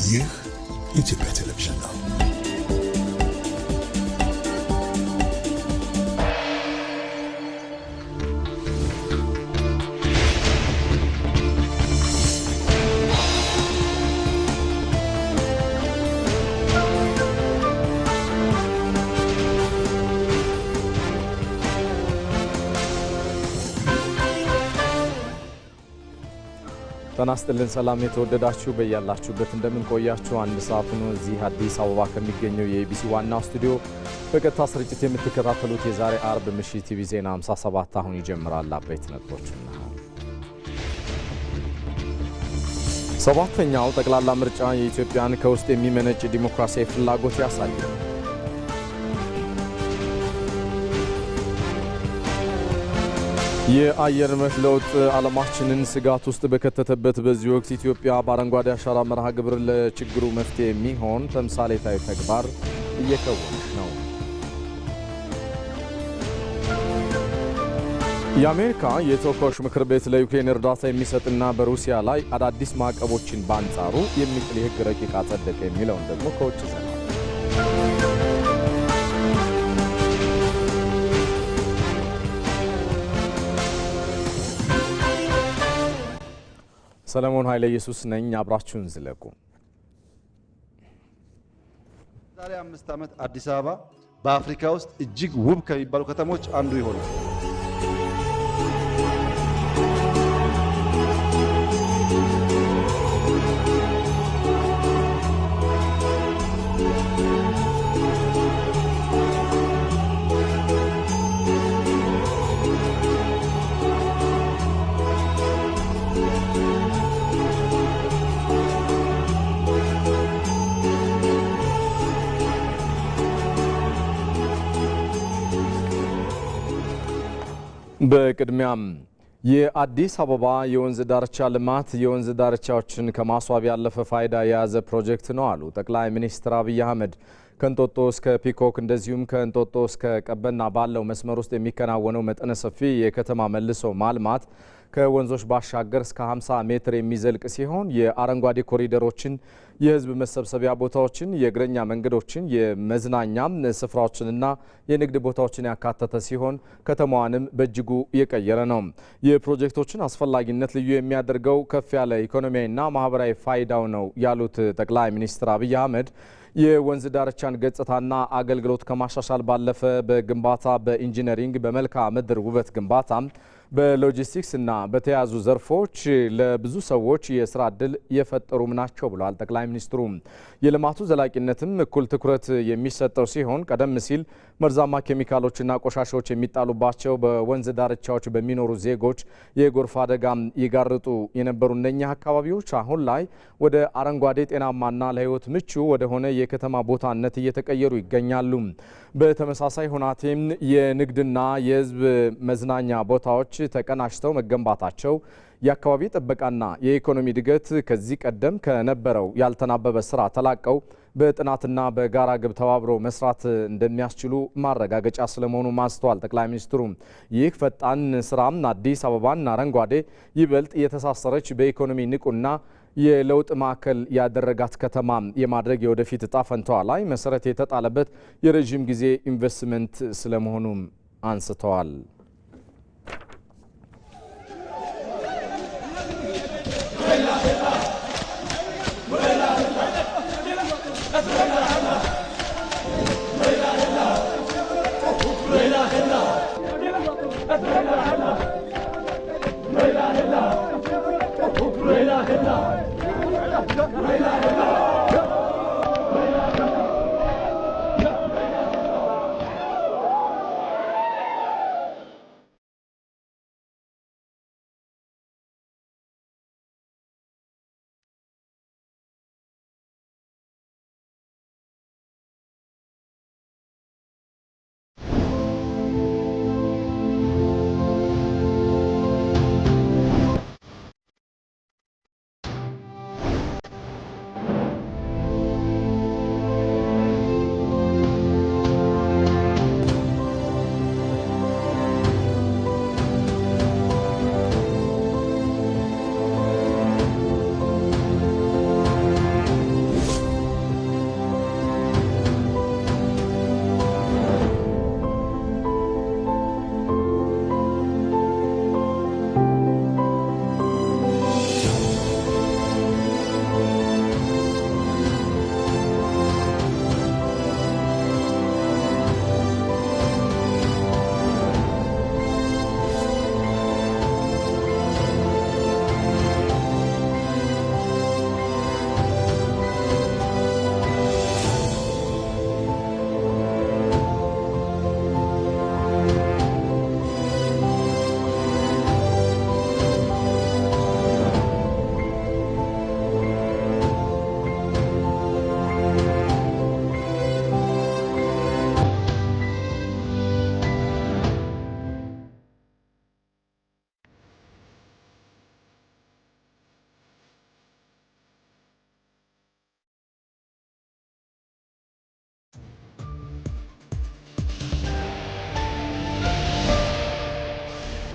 ይህ ኢትዮጵያ ቴሌቪዥን ነው። ተናስተልን ሰላም የተወደዳችሁ በያላችሁበት እንደምን ቆያችሁ። አንድ ሰዓት ነው እዚህ አዲስ አበባ ከሚገኘው የኢቢሲ ዋናው ስቱዲዮ በቀጥታ ስርጭት የምትከታተሉት የዛሬ አርብ ምሽት ቲቪ ዜና 57 አሁን ይጀምራል። አበይት ነጥቦችና ሰባተኛው ጠቅላላ ምርጫ የኢትዮጵያን ከውስጥ የሚመነጭ ዲሞክራሲያዊ ፍላጎት ያሳያል። የአየር ንብረት ለውጥ ዓለማችንን ስጋት ውስጥ በከተተበት በዚህ ወቅት ኢትዮጵያ በአረንጓዴ አሻራ መርሃ ግብር ለችግሩ መፍትሄ የሚሆን ተምሳሌታዊ ተግባር እየከወነች ነው። የአሜሪካ የተወካዮች ምክር ቤት ለዩክሬን እርዳታ የሚሰጥና በሩሲያ ላይ አዳዲስ ማዕቀቦችን በአንጻሩ የሚጥል የሕግ ረቂቅ አጸደቀ የሚለውን ደግሞ ከውጭ ዘና ሰለሞን ኃይለ ኢየሱስ ነኝ። አብራችሁን ዝለቁ። ዛሬ 5 ዓመት አዲስ አበባ በአፍሪካ ውስጥ እጅግ ውብ ከሚባሉ ከተሞች አንዱ ይሆናል። በቅድሚያም የአዲስ አበባ የወንዝ ዳርቻ ልማት የወንዝ ዳርቻዎችን ከማስዋብ ያለፈ ፋይዳ የያዘ ፕሮጀክት ነው አሉ ጠቅላይ ሚኒስትር አብይ አህመድ። ከእንጦጦ እስከ ፒኮክ እንደዚሁም ከእንጦጦ እስከ ቀበና ባለው መስመር ውስጥ የሚከናወነው መጠነ ሰፊ የከተማ መልሶ ማልማት ከወንዞች ባሻገር እስከ 50 ሜትር የሚዘልቅ ሲሆን የአረንጓዴ ኮሪደሮችን፣ የህዝብ መሰብሰቢያ ቦታዎችን፣ የእግረኛ መንገዶችን፣ የመዝናኛ ስፍራዎችንና የንግድ ቦታዎችን ያካተተ ሲሆን ከተማዋንም በእጅጉ የቀየረ ነው። የፕሮጀክቶችን አስፈላጊነት ልዩ የሚያደርገው ከፍ ያለ ኢኮኖሚያዊና ማህበራዊ ፋይዳው ነው ያሉት ጠቅላይ ሚኒስትር አብይ አህመድ የወንዝ ዳርቻን ገጽታና አገልግሎት ከማሻሻል ባለፈ በግንባታ፣ በኢንጂነሪንግ፣ በመልክዓ ምድር ውበት ግንባታ፣ በሎጂስቲክስ እና በተያዙ ዘርፎች ለብዙ ሰዎች የስራ ዕድል የፈጠሩም ናቸው ብለዋል ጠቅላይ ሚኒስትሩ። የልማቱ ዘላቂነትም እኩል ትኩረት የሚሰጠው ሲሆን ቀደም ሲል መርዛማ ኬሚካሎችና ቆሻሻዎች የሚጣሉባቸው በወንዝ ዳርቻዎች በሚኖሩ ዜጎች የጎርፍ አደጋ ይጋርጡ የነበሩ እነኛ አካባቢዎች አሁን ላይ ወደ አረንጓዴ ጤናማና ለህይወት ምቹ ወደሆነ የከተማ ቦታነት እየተቀየሩ ይገኛሉ። በተመሳሳይ ሁናቴም የንግድና የህዝብ መዝናኛ ቦታዎች ተቀናጅተው መገንባታቸው የአካባቢ ጥበቃና የኢኮኖሚ እድገት ከዚህ ቀደም ከነበረው ያልተናበበ ስራ ተላቀው በጥናትና በጋራ ግብ ተባብረው መስራት እንደሚያስችሉ ማረጋገጫ ስለመሆኑ ማስተዋል ጠቅላይ ሚኒስትሩ ይህ ፈጣን ስራም አዲስ አበባን አረንጓዴ ይበልጥ የተሳሰረች በኢኮኖሚ ንቁና የለውጥ ማዕከል ያደረጋት ከተማ የማድረግ የወደፊት ዕጣ ፈንታዋ ላይ መሰረት የተጣለበት የረጅም ጊዜ ኢንቨስትመንት ስለመሆኑም አንስተዋል።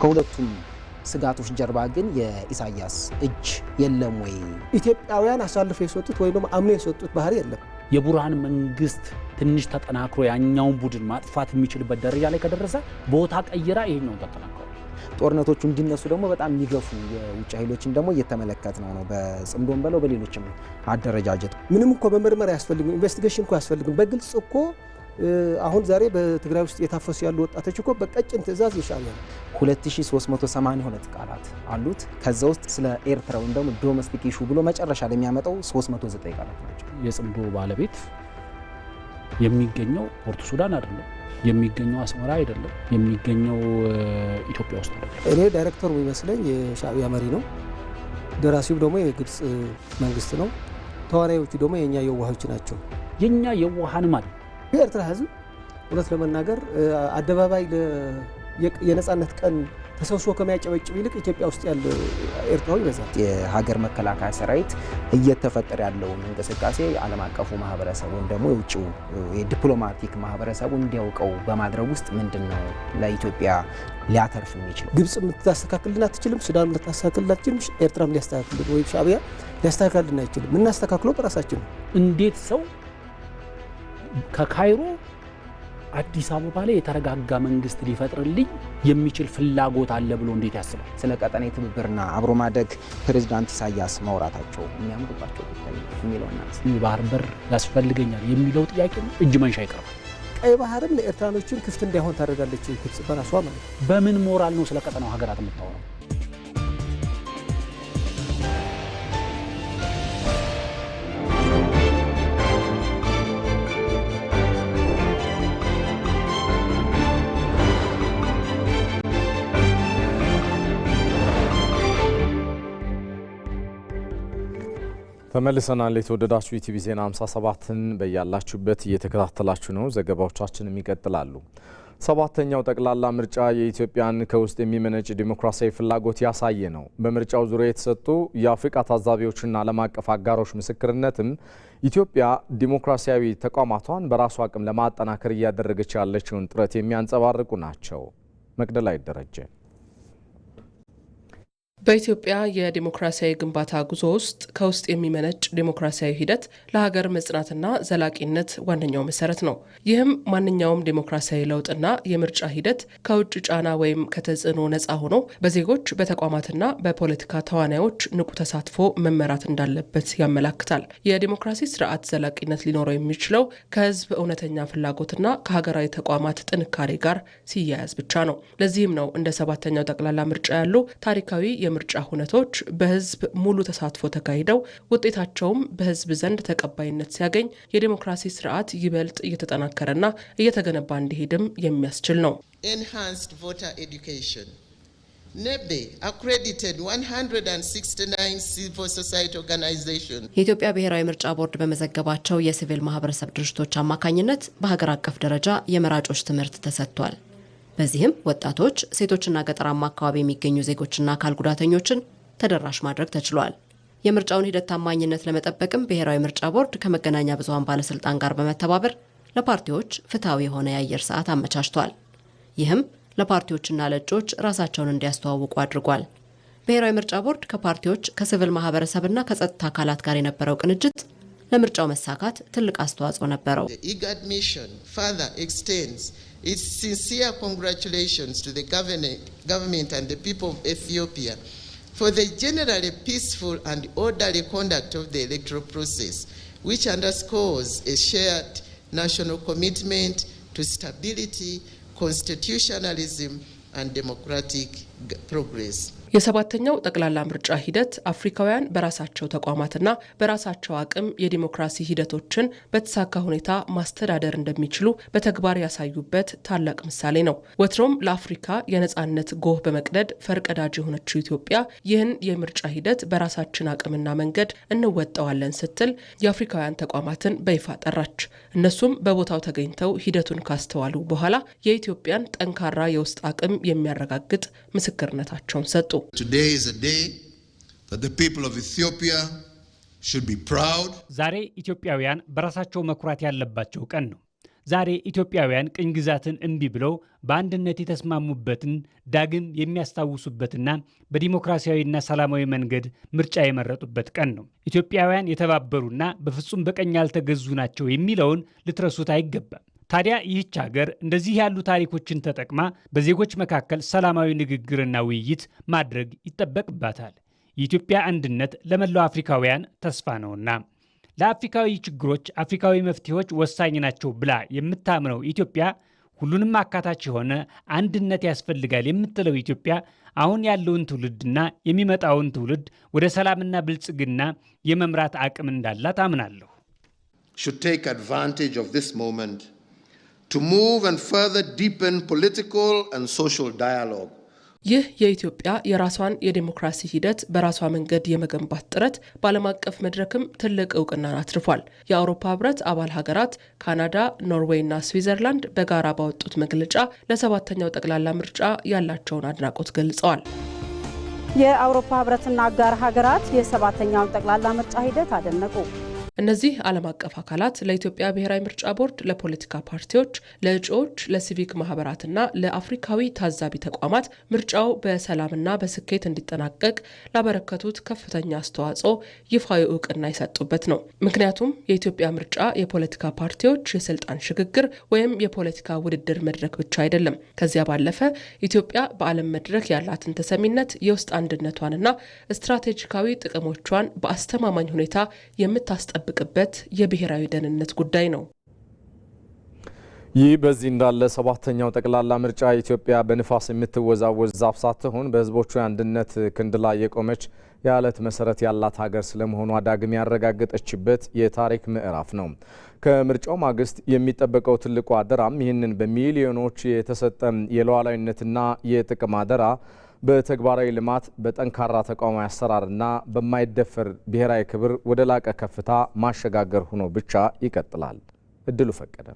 ከሁለቱም ስጋቶች ጀርባ ግን የኢሳያስ እጅ የለም ወይ? ኢትዮጵያውያን አሳልፈው የሰጡት ወይ ደግሞ አምነው የሰጡት ባህሪ የለም። የቡርሃን መንግስት ትንሽ ተጠናክሮ ያኛውን ቡድን ማጥፋት የሚችልበት ደረጃ ላይ ከደረሰ ቦታ ቀይራ ይሄኛውን ተጠናክሮ ጦርነቶቹ እንዲነሱ ደግሞ በጣም የሚገፉ የውጭ ኃይሎችን ደግሞ እየተመለከትነው ነው። በጽምዶም በለው በሌሎችም አደረጃጀት ምንም እኮ መመርመር አያስፈልግም፣ ኢንቨስቲጌሽን እኮ አያስፈልግም። በግልጽ እኮ አሁን ዛሬ በትግራይ ውስጥ የታፈሱ ያሉ ወጣቶች እኮ በቀጭን ትዕዛዝ የሻዕቢያ ነው። 2382 ቃላት አሉት። ከዛ ውስጥ ስለ ኤርትራ ወይም ደግሞ ዶሜስቲክ ኢሹ ብሎ መጨረሻ ላይ የሚያመጣው 309 ቃላት ናቸው። የጽምዶ ባለቤት የሚገኘው ፖርት ሱዳን አይደለም፣ የሚገኘው አስመራ አይደለም፣ የሚገኘው ኢትዮጵያ ውስጥ አይደለም። እኔ ዳይሬክተሩ የሚመስለኝ የሻዕቢያ መሪ ነው። ደራሲው ደግሞ የግብጽ መንግስት ነው። ተዋናዮቹ ደግሞ የኛ የዋሆች ናቸው። የኛ የዋሃን ማለት የኤርትራ ህዝብ እውነት ለመናገር አደባባይ የነጻነት ቀን ተሰብስቦ ከሚያጨበጭብ ይልቅ ኢትዮጵያ ውስጥ ያለ ኤርትራዊ ይበዛል። የሀገር መከላከያ ሰራዊት እየተፈጠረ ያለውን እንቅስቃሴ ዓለም አቀፉ ማህበረሰብ ወይም ደግሞ የውጭው የዲፕሎማቲክ ማህበረሰቡ እንዲያውቀው በማድረግ ውስጥ ምንድነው ለኢትዮጵያ ሊያተርፍ የሚችለው? ግብጽ ልታስተካክልና አትችልም፣ ሱዳን ልታስተካክልና አትችልም፣ ኤርትራም ሊያስተካክል ወይም ሻዕቢያ ሊያስተካክልና አይችልም። የምናስተካክለው በራሳችን ነው። እንዴት ሰው ከካይሮ አዲስ አበባ ላይ የተረጋጋ መንግስት ሊፈጥርልኝ የሚችል ፍላጎት አለ ብሎ እንዴት ያስባል? ስለ ቀጠናዊ ትብብርና አብሮ ማደግ ፕሬዝዳንት ኢሳያስ ማውራታቸው የሚያምሩባቸው ጉዳይ የሚለውና ባህር በር ያስፈልገኛል የሚለው ጥያቄ እጅ መንሻ ይቀርባል። ቀይ ባህርም ለኤርትራኖችን ክፍት እንዳይሆን ታደርጋለች ግብጽ በራሷ ማለት። በምን ሞራል ነው ስለ ቀጠናው ሀገራት የምታወራው? ተመልሰናል። የተወደዳችሁ ኢቲቪ ዜና 57ን በያላችሁበት እየተከታተላችሁ ነው። ዘገባዎቻችንም ይቀጥላሉ። ሰባተኛው ጠቅላላ ምርጫ የኢትዮጵያን ከውስጥ የሚመነጭ ዲሞክራሲያዊ ፍላጎት ያሳየ ነው። በምርጫው ዙሪያ የተሰጡ የአፍሪካ ታዛቢዎችና ዓለም አቀፍ አጋሮች ምስክርነትም ኢትዮጵያ ዲሞክራሲያዊ ተቋማቷን በራሷ አቅም ለማጠናከር እያደረገች ያለችውን ጥረት የሚያንጸባርቁ ናቸው። መቅደላይ ደረጀ በኢትዮጵያ የዲሞክራሲያዊ ግንባታ ጉዞ ውስጥ ከውስጥ የሚመነጭ ዲሞክራሲያዊ ሂደት ለሀገር መጽናትና ዘላቂነት ዋነኛው መሰረት ነው። ይህም ማንኛውም ዲሞክራሲያዊ ለውጥና የምርጫ ሂደት ከውጭ ጫና ወይም ከተጽዕኖ ነፃ ሆኖ በዜጎች በተቋማትና በፖለቲካ ተዋናዮች ንቁ ተሳትፎ መመራት እንዳለበት ያመላክታል። የዲሞክራሲ ስርዓት ዘላቂነት ሊኖረው የሚችለው ከህዝብ እውነተኛ ፍላጎትና ከሀገራዊ ተቋማት ጥንካሬ ጋር ሲያያዝ ብቻ ነው። ለዚህም ነው እንደ ሰባተኛው ጠቅላላ ምርጫ ያሉ ታሪካዊ የምርጫ ሁነቶች በህዝብ ሙሉ ተሳትፎ ተካሂደው ውጤታቸውም በህዝብ ዘንድ ተቀባይነት ሲያገኝ የዲሞክራሲ ስርዓት ይበልጥ እየተጠናከረና እየተገነባ እንዲሄድም የሚያስችል ነው። Enhanced voter education. NEBE accredited 169 civil society organizations. የኢትዮጵያ ብሔራዊ ምርጫ ቦርድ በመዘገባቸው የሲቪል ማህበረሰብ ድርጅቶች አማካኝነት በሀገር አቀፍ ደረጃ የመራጮች ትምህርት ተሰጥቷል። በዚህም ወጣቶች፣ ሴቶችና ገጠራማ አካባቢ የሚገኙ ዜጎችና አካል ጉዳተኞችን ተደራሽ ማድረግ ተችሏል። የምርጫውን ሂደት ታማኝነት ለመጠበቅም ብሔራዊ ምርጫ ቦርድ ከመገናኛ ብዙሃን ባለስልጣን ጋር በመተባበር ለፓርቲዎች ፍትሐዊ የሆነ የአየር ሰዓት አመቻችቷል። ይህም ለፓርቲዎችና ለእጩዎች ራሳቸውን እንዲያስተዋውቁ አድርጓል። ብሔራዊ ምርጫ ቦርድ ከፓርቲዎች ከሲቪል ማህበረሰብና ከጸጥታ አካላት ጋር የነበረው ቅንጅት ለምርጫው መሳካት ትልቅ አስተዋጽኦ ነበረው። Its sincere congratulations to the government and the people of Ethiopia for the generally peaceful and orderly conduct of the electoral process, which underscores a shared national commitment to stability, constitutionalism, and democratic progress. የሰባተኛው ጠቅላላ ምርጫ ሂደት አፍሪካውያን በራሳቸው ተቋማትና በራሳቸው አቅም የዲሞክራሲ ሂደቶችን በተሳካ ሁኔታ ማስተዳደር እንደሚችሉ በተግባር ያሳዩበት ታላቅ ምሳሌ ነው። ወትሮም ለአፍሪካ የነጻነት ጎህ በመቅደድ ፈርቀዳጅ የሆነችው ኢትዮጵያ ይህን የምርጫ ሂደት በራሳችን አቅምና መንገድ እንወጣዋለን ስትል የአፍሪካውያን ተቋማትን በይፋ ጠራች። እነሱም በቦታው ተገኝተው ሂደቱን ካስተዋሉ በኋላ የኢትዮጵያን ጠንካራ የውስጥ አቅም የሚያረጋግጥ ምስክርነታቸውን ሰጡ። Today is a day that the people of Ethiopia should be proud. ዛሬ ኢትዮጵያውያን በራሳቸው መኩራት ያለባቸው ቀን ነው። ዛሬ ኢትዮጵያውያን ቅኝ ግዛትን እምቢ ብለው በአንድነት የተስማሙበትን ዳግም የሚያስታውሱበትና በዲሞክራሲያዊና ሰላማዊ መንገድ ምርጫ የመረጡበት ቀን ነው። ኢትዮጵያውያን የተባበሩና በፍጹም በቀኝ ያልተገዙ ናቸው የሚለውን ልትረሱት አይገባም። ታዲያ ይህች ሀገር እንደዚህ ያሉ ታሪኮችን ተጠቅማ በዜጎች መካከል ሰላማዊ ንግግርና ውይይት ማድረግ ይጠበቅባታል። የኢትዮጵያ አንድነት ለመላው አፍሪካውያን ተስፋ ነውና ለአፍሪካዊ ችግሮች አፍሪካዊ መፍትሄዎች ወሳኝ ናቸው ብላ የምታምነው ኢትዮጵያ ሁሉንም አካታች የሆነ አንድነት ያስፈልጋል የምትለው ኢትዮጵያ አሁን ያለውን ትውልድና የሚመጣውን ትውልድ ወደ ሰላምና ብልጽግና የመምራት አቅም እንዳላት አምናለሁ። should take advantage of this moment to move and further deepen political and social dialogue. ይህ የኢትዮጵያ የራሷን የዲሞክራሲ ሂደት በራሷ መንገድ የመገንባት ጥረት በዓለም አቀፍ መድረክም ትልቅ እውቅናን አትርፏል። የአውሮፓ ህብረት አባል ሀገራት ካናዳ፣ ኖርዌይ እና ስዊዘርላንድ በጋራ ባወጡት መግለጫ ለ7ኛው ጠቅላላ ምርጫ ያላቸውን አድናቆት ገልጸዋል። የአውሮፓ ህብረትና አጋር ሀገራት የ7ኛውን ጠቅላላ ምርጫ ሂደት አደነቁ። እነዚህ ዓለም አቀፍ አካላት ለኢትዮጵያ ብሔራዊ ምርጫ ቦርድ፣ ለፖለቲካ ፓርቲዎች፣ ለእጩዎች፣ ለሲቪክ ማህበራትና ለአፍሪካዊ ታዛቢ ተቋማት ምርጫው በሰላምና በስኬት እንዲጠናቀቅ ላበረከቱት ከፍተኛ አስተዋጽኦ ይፋዊ እውቅና የሰጡበት ነው። ምክንያቱም የኢትዮጵያ ምርጫ የፖለቲካ ፓርቲዎች የስልጣን ሽግግር ወይም የፖለቲካ ውድድር መድረክ ብቻ አይደለም። ከዚያ ባለፈ ኢትዮጵያ በዓለም መድረክ ያላትን ተሰሚነት፣ የውስጥ አንድነቷንና ስትራቴጂካዊ ጥቅሞቿን በአስተማማኝ ሁኔታ የምታስጠብቅበት የብሔራዊ ደህንነት ጉዳይ ነው። ይህ በዚህ እንዳለ 7ኛው ጠቅላላ ምርጫ ኢትዮጵያ በንፋስ የምትወዛወዝ ዛፍ ሳትሆን በህዝቦቿ አንድነት ክንድ ላይ የቆመች የዓለት መሰረት ያላት ሀገር ስለመሆኗ ዳግም ያረጋገጠችበት የታሪክ ምዕራፍ ነው። ከምርጫው ማግስት የሚጠበቀው ትልቁ አደራም ይህንን በሚሊዮኖች የተሰጠ የሉዓላዊነትና የጥቅም አደራ በተግባራዊ ልማት በጠንካራ ተቋማዊ አሰራርና በማይደፈር ብሔራዊ ክብር ወደ ላቀ ከፍታ ማሸጋገር ሆኖ ብቻ ይቀጥላል። እድሉ ፈቀደ።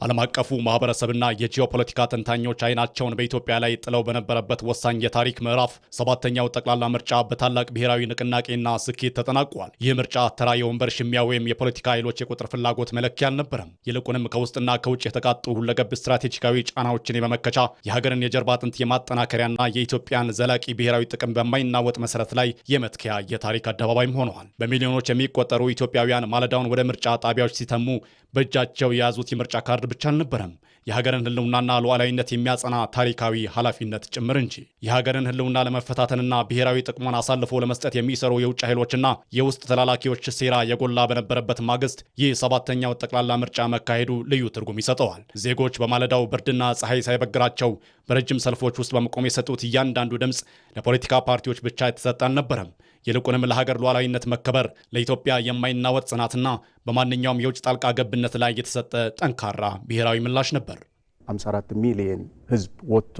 ዓለም አቀፉ ማህበረሰብና የጂኦፖለቲካ ተንታኞች አይናቸውን በኢትዮጵያ ላይ ጥለው በነበረበት ወሳኝ የታሪክ ምዕራፍ 7ኛው ጠቅላላ ምርጫ በታላቅ ብሔራዊ ንቅናቄና ስኬት ተጠናቋል። ይህ ምርጫ ተራ የወንበር ሽሚያ ወይም የፖለቲካ ኃይሎች የቁጥር ፍላጎት መለኪያ አልነበረም። ይልቁንም ከውስጥና ከውጭ የተቃጡ ሁለገብ ስትራቴጂካዊ ጫናዎችን የመመከቻ የሀገርን የጀርባ አጥንት የማጠናከሪያና የኢትዮጵያን ዘላቂ ብሔራዊ ጥቅም በማይናወጥ መሰረት ላይ የመትከያ የታሪክ አደባባይም ሆነዋል። በሚሊዮኖች የሚቆጠሩ ኢትዮጵያውያን ማለዳውን ወደ ምርጫ ጣቢያዎች ሲተሙ በእጃቸው የያዙት የምርጫ ካርድ ብቻ አልነበረም፣ የሀገርን ህልውናና ሉዓላዊነት የሚያጸና ታሪካዊ ኃላፊነት ጭምር እንጂ። የሀገርን ህልውና ለመፈታተንና ብሔራዊ ጥቅሟን አሳልፎ ለመስጠት የሚሰሩ የውጭ ኃይሎችና የውስጥ ተላላኪዎች ሴራ የጎላ በነበረበት ማግስት ይህ 7ኛው ጠቅላላ ምርጫ መካሄዱ ልዩ ትርጉም ይሰጠዋል። ዜጎች በማለዳው ብርድና ፀሐይ ሳይበግራቸው በረጅም ሰልፎች ውስጥ በመቆም የሰጡት እያንዳንዱ ድምፅ ለፖለቲካ ፓርቲዎች ብቻ የተሰጠ አልነበረም። ይልቁንም ለሀገር ሉዓላዊነት መከበር፣ ለኢትዮጵያ የማይናወጥ ጽናትና በማንኛውም የውጭ ጣልቃ ገብነት ላይ የተሰጠ ጠንካራ ብሔራዊ ምላሽ ነበር። 54 ሚሊዮን ህዝብ ወጥቶ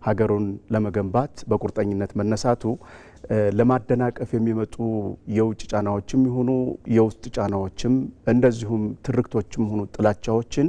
ሀገሩን ለመገንባት በቁርጠኝነት መነሳቱ ለማደናቀፍ የሚመጡ የውጭ ጫናዎችም ይሁኑ የውስጥ ጫናዎችም እንደዚሁም ትርክቶችም ይሁኑ ጥላቻዎችን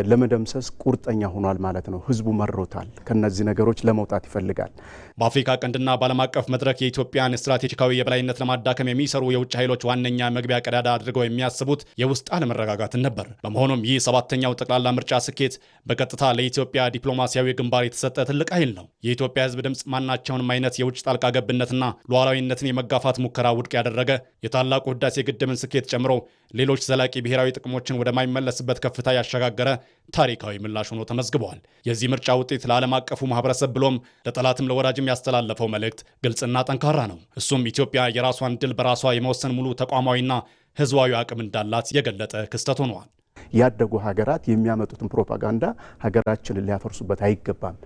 ለመደምሰስ ቁርጠኛ ሆኗል ማለት ነው። ህዝቡ መሮታል። ከነዚህ ነገሮች ለመውጣት ይፈልጋል። በአፍሪካ ቀንድና በዓለም አቀፍ መድረክ የኢትዮጵያን ስትራቴጂካዊ የበላይነት ለማዳከም የሚሰሩ የውጭ ኃይሎች ዋነኛ መግቢያ ቀዳዳ አድርገው የሚያስቡት የውስጥ አለመረጋጋትን ነበር። በመሆኑም ይህ 7ኛው ጠቅላላ ምርጫ ስኬት በቀጥታ ለኢትዮጵያ ዲፕሎማሲያዊ ግንባር የተሰጠ ትልቅ ኃይል ነው። የኢትዮጵያ ህዝብ ድምፅ ማናቸውንም አይነት የውጭ ጣልቃ ገብነትና ሉዓላዊነትን የመጋፋት ሙከራ ውድቅ ያደረገ፣ የታላቁ ህዳሴ ግድብን ስኬት ጨምሮ ሌሎች ዘላቂ ብሔራዊ ጥቅሞችን ወደማይመለስበት ከፍታ ያሸጋገረ ታሪካዊ ምላሽ ሆኖ ተመዝግበዋል። የዚህ ምርጫ ውጤት ለዓለም አቀፉ ማህበረሰብ ብሎም ለጠላትም ለወዳጅም ያስተላለፈው መልእክት ግልጽና ጠንካራ ነው። እሱም ኢትዮጵያ የራሷን ድል በራሷ የመወሰን ሙሉ ተቋማዊና ህዝባዊ አቅም እንዳላት የገለጠ ክስተት ሆኗል። ያደጉ ሀገራት የሚያመጡትን ፕሮፓጋንዳ ሀገራችንን ሊያፈርሱበት አይገባም።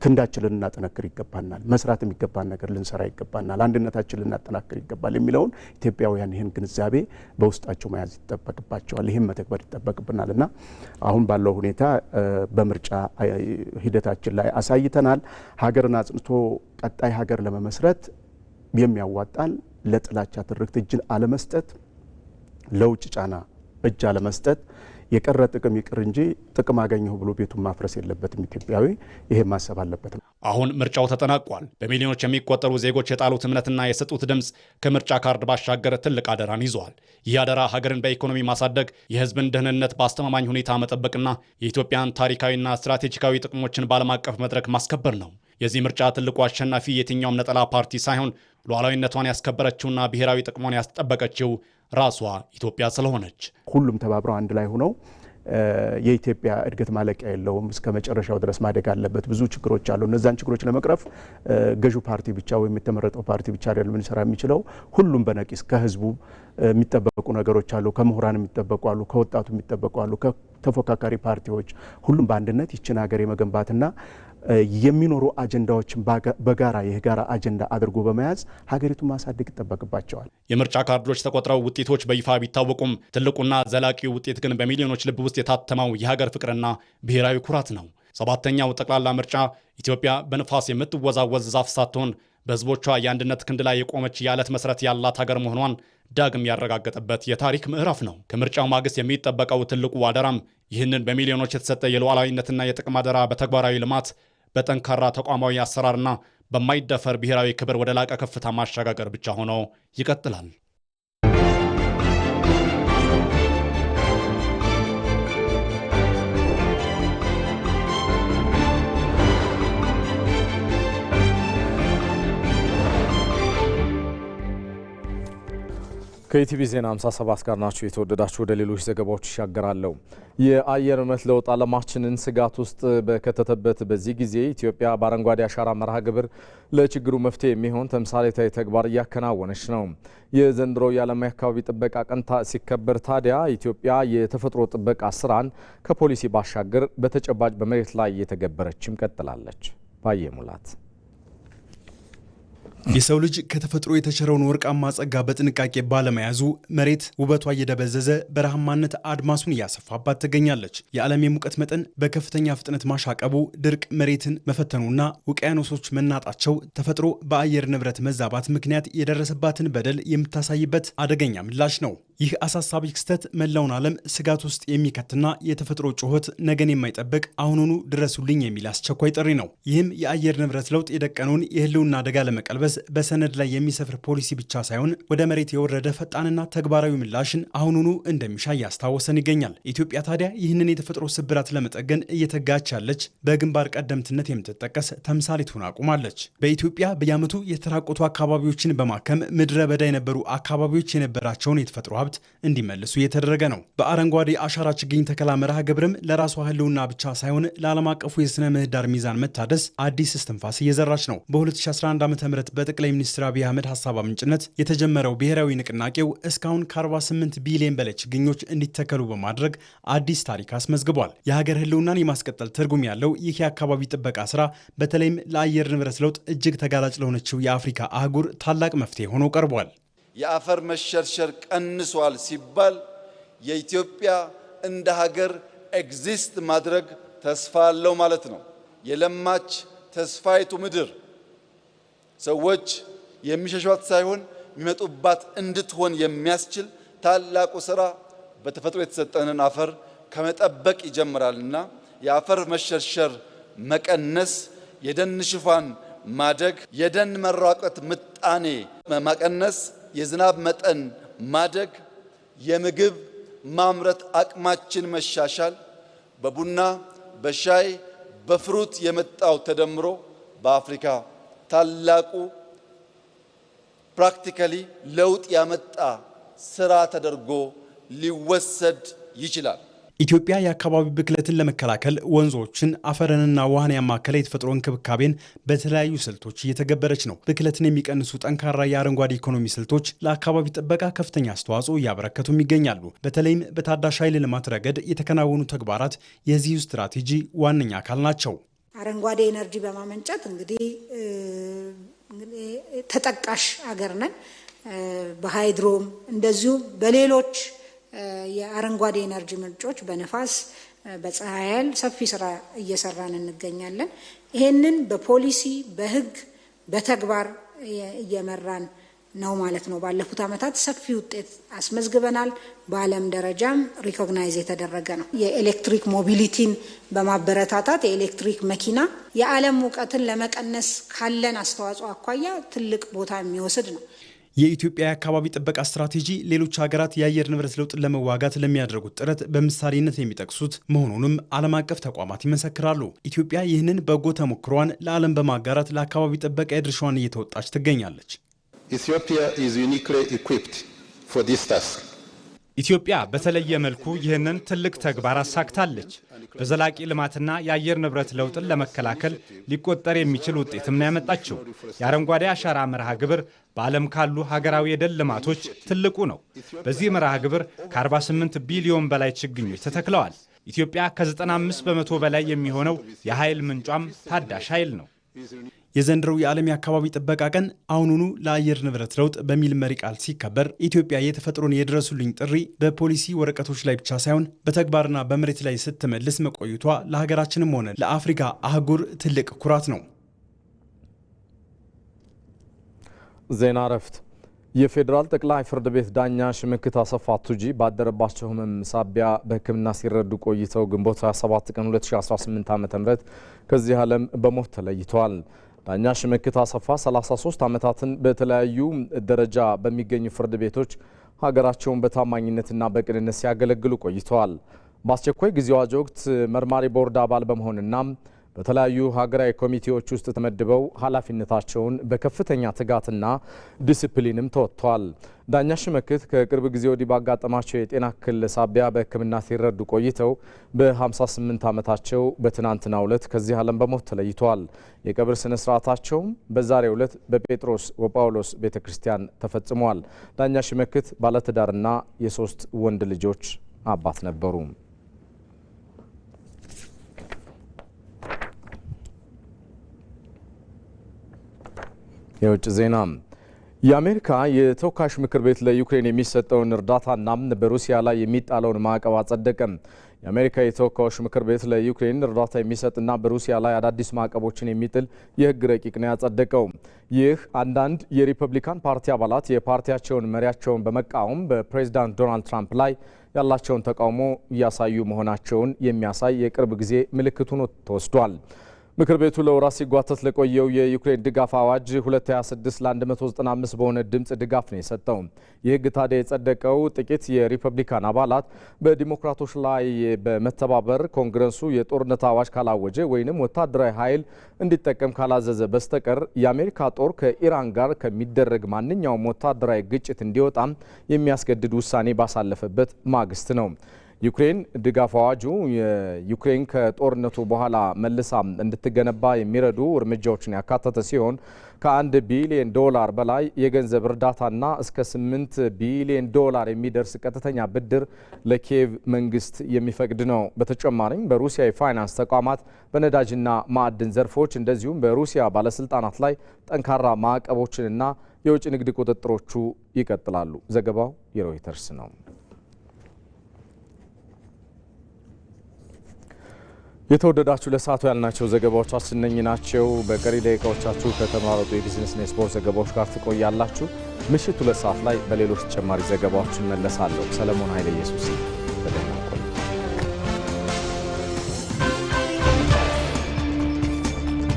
ክንዳችንን ልናጠነክር ይገባናል። መስራት የሚገባን ነገር ልንሰራ ይገባናል። አንድነታችንን ልናጠናክር ይገባል የሚለውን ኢትዮጵያውያን ይህን ግንዛቤ በውስጣቸው መያዝ ይጠበቅባቸዋል። ይህም መተግበር ይጠበቅብናል እና አሁን ባለው ሁኔታ በምርጫ ሂደታችን ላይ አሳይተናል። ሀገርን አጽንቶ ቀጣይ ሀገር ለመመስረት የሚያዋጣን ለጥላቻ ትርክት እጅን አለመስጠት፣ ለውጭ ጫና እጅ አለመስጠት፣ የቀረ ጥቅም ይቅር እንጂ ጥቅም አገኘሁ ብሎ ቤቱን ማፍረስ የለበትም። ኢትዮጵያዊ ይሄ ማሰብ አለበት ነው። አሁን ምርጫው ተጠናቋል። በሚሊዮኖች የሚቆጠሩ ዜጎች የጣሉት እምነትና የሰጡት ድምፅ ከምርጫ ካርድ ባሻገር ትልቅ አደራን ይዟል። ይህ አደራ ሀገርን በኢኮኖሚ ማሳደግ፣ የህዝብን ደህንነት በአስተማማኝ ሁኔታ መጠበቅና የኢትዮጵያን ታሪካዊና ስትራቴጂካዊ ጥቅሞችን በዓለም አቀፍ መድረክ ማስከበር ነው። የዚህ ምርጫ ትልቁ አሸናፊ የትኛውም ነጠላ ፓርቲ ሳይሆን ሉዓላዊነቷን ያስከበረችውና ብሔራዊ ጥቅሟን ያስጠበቀችው ራሷ ኢትዮጵያ ስለሆነች ሁሉም ተባብረው አንድ ላይ ሆነው የኢትዮጵያ እድገት ማለቂያ የለውም፣ እስከ መጨረሻው ድረስ ማደግ አለበት። ብዙ ችግሮች አሉ። እነዛን ችግሮች ለመቅረፍ ገዢው ፓርቲ ብቻ ወይም የተመረጠው ፓርቲ ብቻ አይደለም ሊሰራ የሚችለው። ሁሉም በነቂስ ከህዝቡ የሚጠበቁ ነገሮች አሉ፣ ከምሁራን የሚጠበቁ አሉ፣ ከወጣቱ የሚጠበቁ አሉ፣ ከተፎካካሪ ፓርቲዎች ሁሉም በአንድነት ይችን ሀገር የመገንባትና የሚኖሩ አጀንዳዎችን በጋራ የጋራ አጀንዳ አድርጎ በመያዝ ሀገሪቱን ማሳደግ ይጠበቅባቸዋል። የምርጫ ካርዶች ተቆጥረው ውጤቶች በይፋ ቢታወቁም ትልቁና ዘላቂው ውጤት ግን በሚሊዮኖች ልብ ውስጥ የታተመው የሀገር ፍቅርና ብሔራዊ ኩራት ነው። 7ኛው ጠቅላላ ምርጫ ኢትዮጵያ በንፋስ የምትወዛወዝ ዛፍ ሳትሆን በህዝቦቿ የአንድነት ክንድ ላይ የቆመች የዓለት መሰረት ያላት ሀገር መሆኗን ዳግም ያረጋገጠበት የታሪክ ምዕራፍ ነው። ከምርጫው ማግስት የሚጠበቀው ትልቁ አደራም ይህንን በሚሊዮኖች የተሰጠ የሉዓላዊነትና የጥቅም አደራ በተግባራዊ ልማት በጠንካራ ተቋማዊ አሰራርና በማይደፈር ብሔራዊ ክብር ወደ ላቀ ከፍታ ማሸጋገር ብቻ ሆኖ ይቀጥላል። ከኢቲቪ ዜና 57 ጋር ናችሁ። የተወደዳችሁ ወደ ሌሎች ዘገባዎች ይሻገራለሁ። የአየር ንብረት ለውጥ ዓለማችንን ስጋት ውስጥ በከተተበት በዚህ ጊዜ ኢትዮጵያ በአረንጓዴ አሻራ መርሃ ግብር ለችግሩ መፍትሄ የሚሆን ተምሳሌታዊ ተግባር እያከናወነች ነው። የዘንድሮው የዓለም አካባቢ ጥበቃ ቀን ሲከበር ታዲያ ኢትዮጵያ የተፈጥሮ ጥበቃ ስራን ከፖሊሲ ባሻገር በተጨባጭ በመሬት ላይ እየተገበረችም ቀጥላለች። ባየ ሙላት የሰው ልጅ ከተፈጥሮ የተቸረውን ወርቃማ ጸጋ በጥንቃቄ ባለመያዙ መሬት ውበቷ እየደበዘዘ በረሃማነት አድማሱን እያሰፋባት ትገኛለች። የዓለም የሙቀት መጠን በከፍተኛ ፍጥነት ማሻቀቡ፣ ድርቅ መሬትን መፈተኑና ውቅያኖሶች መናጣቸው ተፈጥሮ በአየር ንብረት መዛባት ምክንያት የደረሰባትን በደል የምታሳይበት አደገኛ ምላሽ ነው። ይህ አሳሳቢ ክስተት መላውን ዓለም ስጋት ውስጥ የሚከትና የተፈጥሮ ጩኸት ነገን የማይጠብቅ አሁኑኑ ድረሱልኝ የሚል አስቸኳይ ጥሪ ነው። ይህም የአየር ንብረት ለውጥ የደቀነውን የህልውና አደጋ ለመቀልበስ በሰነድ ላይ የሚሰፍር ፖሊሲ ብቻ ሳይሆን ወደ መሬት የወረደ ፈጣንና ተግባራዊ ምላሽን አሁኑኑ እንደሚሻ እያስታወሰን ይገኛል። ኢትዮጵያ ታዲያ ይህንን የተፈጥሮ ስብራት ለመጠገን እየተጋች ያለች በግንባር ቀደምትነት የምትጠቀስ ተምሳሌት ሆና አቁማለች። በኢትዮጵያ በየዓመቱ የተራቆቱ አካባቢዎችን በማከም ምድረ በዳ የነበሩ አካባቢዎች የነበራቸውን የተፈጥሮ ሀብት እንዲመልሱ እየተደረገ ነው። በአረንጓዴ አሻራ ችግኝ ተከላ መርሃ ግብርም ለራሷ ህልውና ብቻ ሳይሆን ለዓለም አቀፉ የስነ ምህዳር ሚዛን መታደስ አዲስ እስትንፋስ እየዘራች ነው። በ2011 ዓ.ም በጠቅላይ ሚኒስትር አብይ አህመድ ሀሳብ አመንጭነት የተጀመረው ብሔራዊ ንቅናቄው እስካሁን ከ48 ቢሊዮን በላይ ችግኞች እንዲተከሉ በማድረግ አዲስ ታሪክ አስመዝግቧል። የሀገር ህልውናን የማስቀጠል ትርጉም ያለው ይህ የአካባቢ ጥበቃ ስራ በተለይም ለአየር ንብረት ለውጥ እጅግ ተጋላጭ ለሆነችው የአፍሪካ አህጉር ታላቅ መፍትሄ ሆኖ ቀርቧል። የአፈር መሸርሸር ቀንሷል ሲባል የኢትዮጵያ እንደ ሀገር ኤግዚስት ማድረግ ተስፋ አለው ማለት ነው። የለማች ተስፋይቱ ምድር ሰዎች የሚሸሿት ሳይሆን የሚመጡባት እንድትሆን የሚያስችል ታላቁ ስራ በተፈጥሮ የተሰጠንን አፈር ከመጠበቅ ይጀምራልና የአፈር መሸርሸር መቀነስ፣ የደን ሽፋን ማደግ፣ የደን መራቆት ምጣኔ መቀነስ፣ የዝናብ መጠን ማደግ፣ የምግብ ማምረት አቅማችን መሻሻል፣ በቡና በሻይ በፍሩት የመጣው ተደምሮ በአፍሪካ ታላቁ ፕራክቲካሊ ለውጥ ያመጣ ስራ ተደርጎ ሊወሰድ ይችላል። ኢትዮጵያ የአካባቢ ብክለትን ለመከላከል ወንዞችን፣ አፈርንና ውሃን ያማከለ የተፈጥሮ እንክብካቤን በተለያዩ ስልቶች እየተገበረች ነው። ብክለትን የሚቀንሱ ጠንካራ የአረንጓዴ ኢኮኖሚ ስልቶች ለአካባቢ ጥበቃ ከፍተኛ አስተዋጽኦ እያበረከቱም ይገኛሉ። በተለይም በታዳሽ ኃይል ልማት ረገድ የተከናወኑ ተግባራት የዚሁ ስትራቴጂ ዋነኛ አካል ናቸው። አረንጓዴ ኤነርጂ በማመንጨት እንግዲህ ተጠቃሽ አገር ነን። በሃይድሮም እንደዚሁ በሌሎች የአረንጓዴ ኤነርጂ ምንጮች በነፋስ በፀሐይ ኃይል ሰፊ ስራ እየሰራን እንገኛለን። ይሄንን በፖሊሲ በህግ በተግባር እየመራን ነው ማለት ነው። ባለፉት ዓመታት ሰፊ ውጤት አስመዝግበናል። በዓለም ደረጃም ሪኮግናይዝ የተደረገ ነው። የኤሌክትሪክ ሞቢሊቲን በማበረታታት የኤሌክትሪክ መኪና የዓለም ሙቀትን ለመቀነስ ካለን አስተዋጽኦ አኳያ ትልቅ ቦታ የሚወስድ ነው። የኢትዮጵያ የአካባቢ ጥበቃ ስትራቴጂ ሌሎች ሀገራት የአየር ንብረት ለውጥን ለመዋጋት ለሚያደርጉት ጥረት በምሳሌነት የሚጠቅሱት መሆኑንም ዓለም አቀፍ ተቋማት ይመሰክራሉ። ኢትዮጵያ ይህንን በጎ ተሞክሯን ለዓለም በማጋራት ለአካባቢ ጥበቃ የድርሻዋን እየተወጣች ትገኛለች። Ethiopia is uniquely equipped for this task. ኢትዮጵያ በተለየ መልኩ ይህንን ትልቅ ተግባር አሳክታለች። በዘላቂ ልማትና የአየር ንብረት ለውጥን ለመከላከል ሊቆጠር የሚችል ውጤትም ነው ያመጣችው። የአረንጓዴ አሻራ መርሃ ግብር በዓለም ካሉ ሀገራዊ የደን ልማቶች ትልቁ ነው። በዚህ መርሃ ግብር ከ48 ቢሊዮን በላይ ችግኞች ተተክለዋል። ኢትዮጵያ ከ95 በመቶ በላይ የሚሆነው የኃይል ምንጯም ታዳሽ ኃይል ነው። የዘንድሮው የዓለም የአካባቢ ጥበቃ ቀን አሁኑኑ ለአየር ንብረት ለውጥ በሚል መሪ ቃል ሲከበር ኢትዮጵያ የተፈጥሮን የድረሱልኝ ጥሪ በፖሊሲ ወረቀቶች ላይ ብቻ ሳይሆን በተግባርና በመሬት ላይ ስትመልስ መቆየቷ ለሀገራችንም ሆነ ለአፍሪካ አህጉር ትልቅ ኩራት ነው። ዜና እረፍት። የፌዴራል ጠቅላይ ፍርድ ቤት ዳኛ ሽመክት አሰፋ ቱጂ ባደረባቸው ህመም ሳቢያ በሕክምና ሲረዱ ቆይተው ግንቦት 27 ቀን 2018 ዓ.ም ከዚህ ዓለም በሞት ተለይተዋል። ዳኛ ሽመክት አሰፋ 33 ዓመታትን በተለያዩ ደረጃ በሚገኙ ፍርድ ቤቶች ሀገራቸውን በታማኝነትና በቅንነት ሲያገለግሉ ቆይተዋል። በአስቸኳይ ጊዜ አዋጅ ወቅት መርማሪ ቦርድ አባል በመሆንና በተለያዩ ሀገራዊ ኮሚቴዎች ውስጥ ተመድበው ኃላፊነታቸውን በከፍተኛ ትጋትና ዲሲፕሊንም ተወጥተዋል። ዳኛ ሽመክት ከቅርብ ጊዜ ወዲህ ባጋጠማቸው የጤና እክል ሳቢያ በሕክምና ሲረዱ ቆይተው በ58 ዓመታቸው በትናንትናው ዕለት ከዚህ ዓለም በሞት ተለይተዋል። የቀብር ስነ ስርዓታቸውም በዛሬው ዕለት በጴጥሮስ ወጳውሎስ ቤተክርስቲያን ተፈጽሟል። ዳኛ ሽመክት ባለትዳርና የ3 ወንድ ልጆች አባት ነበሩ። የውጭ ዜና። የአሜሪካ የተወካዮች ምክር ቤት ለዩክሬን የሚሰጠውን እርዳታና በሩሲያ ላይ የሚጣለውን ማዕቀብ አጸደቀ። የአሜሪካ የተወካዮች ምክር ቤት ለዩክሬን እርዳታ የሚሰጥና በሩሲያ ላይ አዳዲስ ማዕቀቦችን የሚጥል የሕግ ረቂቅ ነው ያጸደቀው። ይህ አንዳንድ የሪፐብሊካን ፓርቲ አባላት የፓርቲያቸውን መሪያቸውን በመቃወም በፕሬዝዳንት ዶናልድ ትራምፕ ላይ ያላቸውን ተቃውሞ እያሳዩ መሆናቸውን የሚያሳይ የቅርብ ጊዜ ምልክት ሆኖ ተወስዷል። ምክር ቤቱ ለወራት ሲጓተት ለቆየው የዩክሬን ድጋፍ አዋጅ 226 ለ195 በሆነ ድምፅ ድጋፍ ነው የሰጠው። የሕግ ታዲያ የጸደቀው ጥቂት የሪፐብሊካን አባላት በዲሞክራቶች ላይ በመተባበር ኮንግረሱ የጦርነት አዋጅ ካላወጀ ወይንም ወታደራዊ ኃይል እንዲጠቀም ካላዘዘ በስተቀር የአሜሪካ ጦር ከኢራን ጋር ከሚደረግ ማንኛውም ወታደራዊ ግጭት እንዲወጣ የሚያስገድድ ውሳኔ ባሳለፈበት ማግስት ነው። ዩክሬን ድጋፍ አዋጁ የዩክሬን ከጦርነቱ በኋላ መልሳ እንድትገነባ የሚረዱ እርምጃዎችን ያካተተ ሲሆን ከ1 ቢሊዮን ዶላር በላይ የገንዘብ እርዳታና እስከ 8 ቢሊዮን ዶላር የሚደርስ ቀጥተኛ ብድር ለኪየቭ መንግስት የሚፈቅድ ነው። በተጨማሪም በሩሲያ የፋይናንስ ተቋማት በነዳጅና ማዕድን ዘርፎች እንደዚሁም በሩሲያ ባለስልጣናት ላይ ጠንካራ ማዕቀቦችንና የውጭ ንግድ ቁጥጥሮቹ ይቀጥላሉ። ዘገባው የሮይተርስ ነው። የተወደዳችሁ ለሰዓቱ ያልናቸው ዘገባዎቻችን እነኚህ ናቸው። በቀሪ ደቂቃዎቻችሁ ከተመራረጡ የቢዝነስና የስፖርት ዘገባዎች ጋር ትቆያላችሁ። ምሽት 2 ሰዓት ላይ በሌሎች ተጨማሪ ዘገባዎች እንመለሳለሁ። ሰለሞን ኃይለ ኢየሱስ